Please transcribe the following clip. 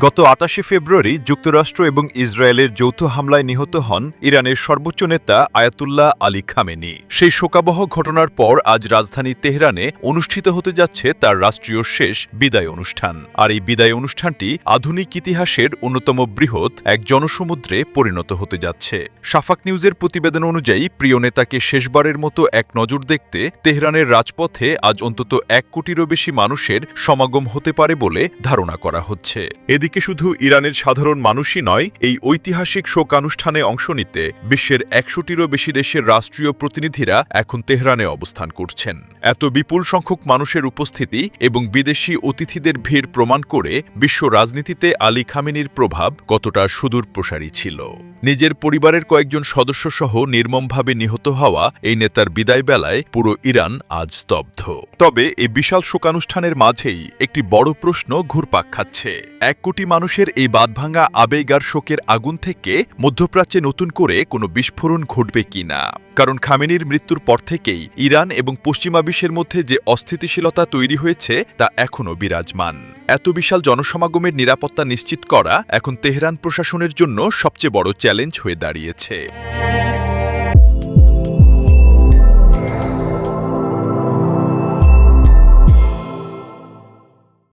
গত ২৮ ফেব্রুয়ারি যুক্তরাষ্ট্র এবং ইসরায়েলের যৌথ হামলায় নিহত হন ইরানের সর্বোচ্চ নেতা আয়াতুল্লাহ আলী খামেনি। সেই শোকাবহ ঘটনার পর আজ রাজধানী তেহরানে অনুষ্ঠিত হতে যাচ্ছে তার রাষ্ট্রীয় শেষ বিদায় অনুষ্ঠান। আর এই বিদায় অনুষ্ঠানটি আধুনিক ইতিহাসের অন্যতম বৃহৎ এক জনসমুদ্রে পরিণত হতে যাচ্ছে। শাফাক নিউজের প্রতিবেদন অনুযায়ী প্রিয় নেতাকে শেষবারের মতো এক নজর দেখতে তেহরানের রাজপথে আজ অন্তত ১ কোটিরও বেশি মানুষের সমাগম হতে পারে বলে ধারণা করা হচ্ছে। এদিকে শুধু ইরানের সাধারণ মানুষই নয়, এই ঐতিহাসিক শোকানুষ্ঠানে অংশ নিতে বিশ্বের ১০০টিরও বেশি দেশের রাষ্ট্রীয় প্রতিনিধিরা এখন তেহরানে অবস্থান করছেন। এত বিপুল সংখ্যক মানুষের উপস্থিতি এবং বিদেশি অতিথিদের ভিড় প্রমাণ করে বিশ্ব রাজনীতিতে আলী খামেনির প্রভাব কতটা সুদূর প্রসারী ছিল। নিজের পরিবারের কয়েকজন সদস্যসহ নির্মমভাবে নিহত হওয়া এই নেতার বিদায় বেলায় পুরো ইরান আজ স্তব্ধ। তবে এই বিশাল শোকানুষ্ঠানের মাঝেই একটি বড় প্রশ্ন ঘুরপাক খাচ্ছে। ১ কোটি মানুষের এই বাঁধভাঙা আবেগ আর শোকের আগুন থেকে মধ্যপ্রাচ্যে নতুন করে কোনো বিস্ফোরণ ঘটবে কিনা। কারণ খামেনির মৃত্যুর পর থেকেই ইরান এবং পশ্চিমা বিশ্বের মধ্যে যে অস্থিতিশীলতা তৈরি হয়েছে তা এখনও বিরাজমান। এত বিশাল জনসমাগমের নিরাপত্তা নিশ্চিত করা এখন তেহরান প্রশাসনের জন্য সবচেয়ে বড় চ্যালেঞ্জ হয়ে দাঁড়িয়েছে।